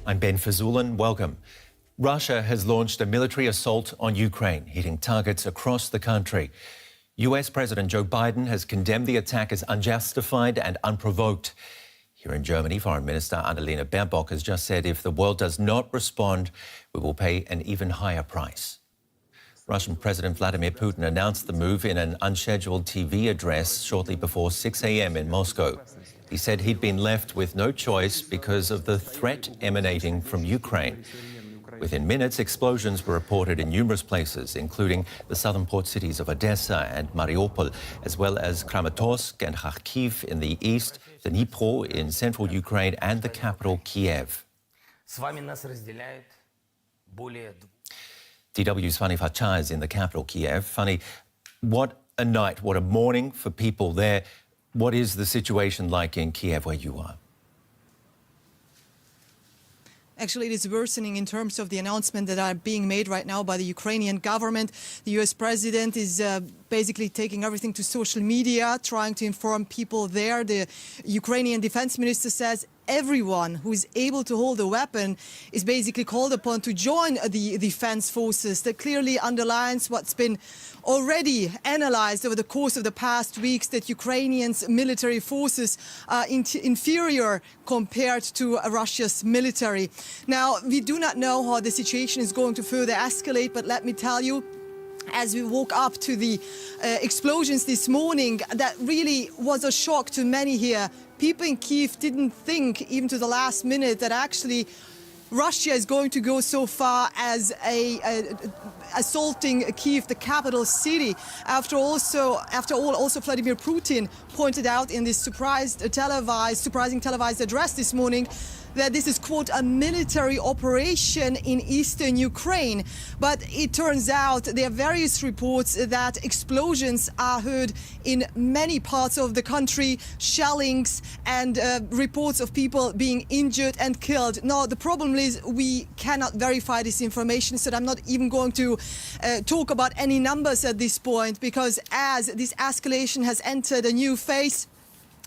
I'm Ben Fazulin. Welcome. Russia has launched a military assault on Ukraine, hitting targets across the country. US President Joe Biden has condemned the attack as unjustified and unprovoked. Here in Germany, Foreign Minister Annalena Baerbock has just said if the world does not respond, we will pay an even higher price. Russian President Vladimir Putin announced the move in an unscheduled TV address shortly before 6 a.m. in Moscow. He said he'd been left with no choice because of the threat emanating from Ukraine. Within minutes, explosions were reported in numerous places, including the southern port cities of Odessa and Mariupol, as well as Kramatorsk and Kyiv in the east, Dnipro in central Ukraine, and the capital, Kyiv. DW's Fanny Fatah is in the capital, Kyiv. Fanny, what a night, what a morning for people there. What is the situation like in Kyiv where you are? Actually, it is worsening in terms of the announcements that are being made right now by the Ukrainian government. The US president is basically taking everything to social media, trying to inform people there. The Ukrainian defense minister says everyone who is able to hold a weapon is basically called upon to join the defense forces. That clearly underlines what's been already analyzed over the course of the past weeks, that Ukrainians' military forces are inferior compared to Russia's military. Now, we do not know how the situation is going to further escalate, but let me tell you, as we woke up to the explosions this morning, that really was a shock to many here. People in Kyiv didn't think, even to the last minute, that actually Russia is going to go so far as assaulting Kyiv, the capital city. After all, also Vladimir Putin pointed out in this surprising televised address this morning that this is, quote, a military operation in eastern Ukraine. But it turns out there are various reports that explosions are heard in many parts of the country, shellings, and reports of people being injured and killed. Now, the problem is we cannot verify this information, so I'm not even going to talk about any numbers at this point, because as this escalation has entered a new phase,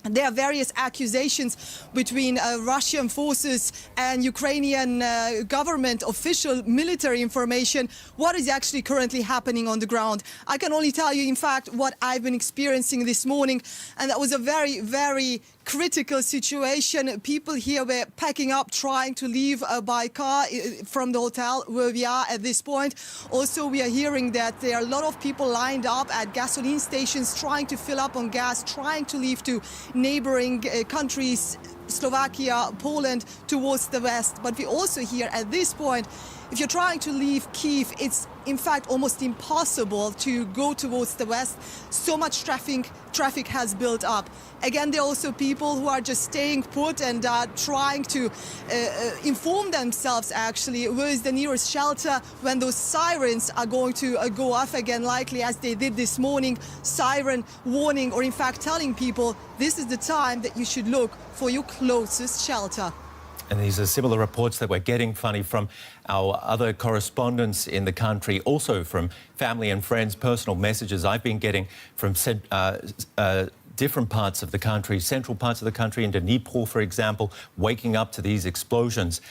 there are various accusations between Russian forces and Ukrainian government official military information. What is actually currently happening on the ground? I can only tell you, in fact, what I've been experiencing this morning, and that was a very, very critical situation. People here were packing up, trying to leave by car from the hotel where we are at this point. Also, we are hearing that there are a lot of people lined up at gasoline stations trying to fill up on gas, trying to leave to neighboring countries, Slovakia, Poland, towards the west. But we also hear at this point, if you're trying to leave Kyiv, it's in fact almost impossible to go towards the west. So much traffic has built up. Again, there are also people who are just staying put and are trying to inform themselves, actually, where is the nearest shelter when those sirens are going to go off again, likely as they did this morning, siren warning, or in fact telling people this is the time that you should look for your closest shelter. And these are similar reports that we're getting, Fanny, from our other correspondents in the country, also from family and friends, personal messages I've been getting from different parts of the country, central parts of the country, in Dnipro, for example, waking up to these explosions.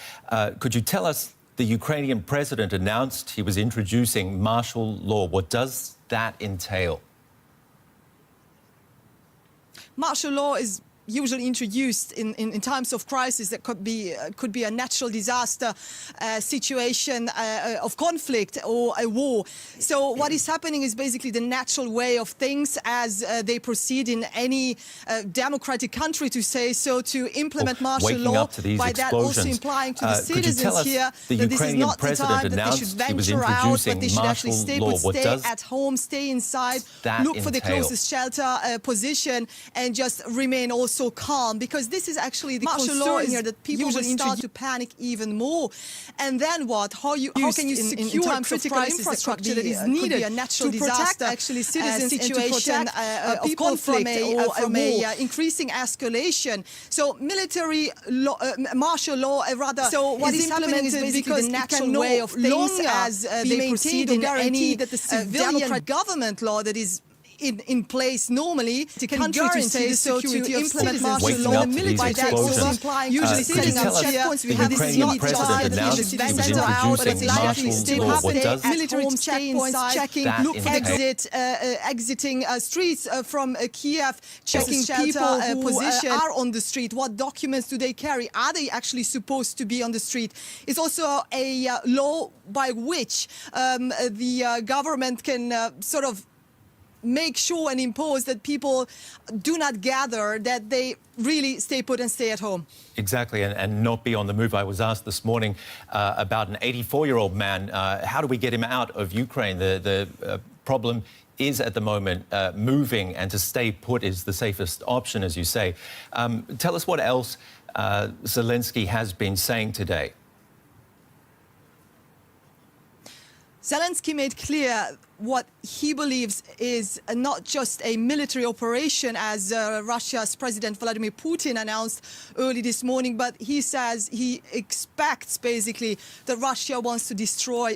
Could you tell us, the Ukrainian president announced he was introducing martial law. What does that entail? Martial law is usually introduced in times of crisis that could be a natural disaster situation of conflict or a war. So what is happening is basically the natural way of things as they proceed in any democratic country, to say so, to implement martial law. By that also implying to the citizens here that this is not the time that they should venture out, but they should actually stay put, stay at home, stay inside, look for the closest shelter position, and just remain also calm, because this is actually the concern here, that people will start to panic even more. And then what? How can you secure in critical infrastructure that is needed to protect actually citizens situation of conflict from a increasing escalation? So military law, martial law, rather. So what is happening is basically the natural way of things as they proceed in any that the civilian government law that is in place normally to guarantee the security of implement citizens. martial Waking law up to these by that explosions. also implying usually Could you setting up tell us, checkpoints. the We have this Ukrainian not president just announced he was center out, but it's introducing likely martial still law. What happening. does Military homes, checkpoints, checking, that look for entail? exiting streets from Kyiv, checking Shelter, people who position. are on the street. What documents do they carry? Are they actually supposed to be on the street? It's also a law by which the government can sort of make sure and impose that people do not gather, that they really stay put and stay at home. Exactly, and not be on the move. I was asked this morning about an 84-year-old man. How do we get him out of Ukraine? The problem is at the moment moving, and to stay put is the safest option, as you say. Tell us what else Zelensky has been saying today. Zelensky made clear what he believes is not just a military operation, as Russia's President Vladimir Putin announced early this morning, but he says he expects basically that Russia wants to destroy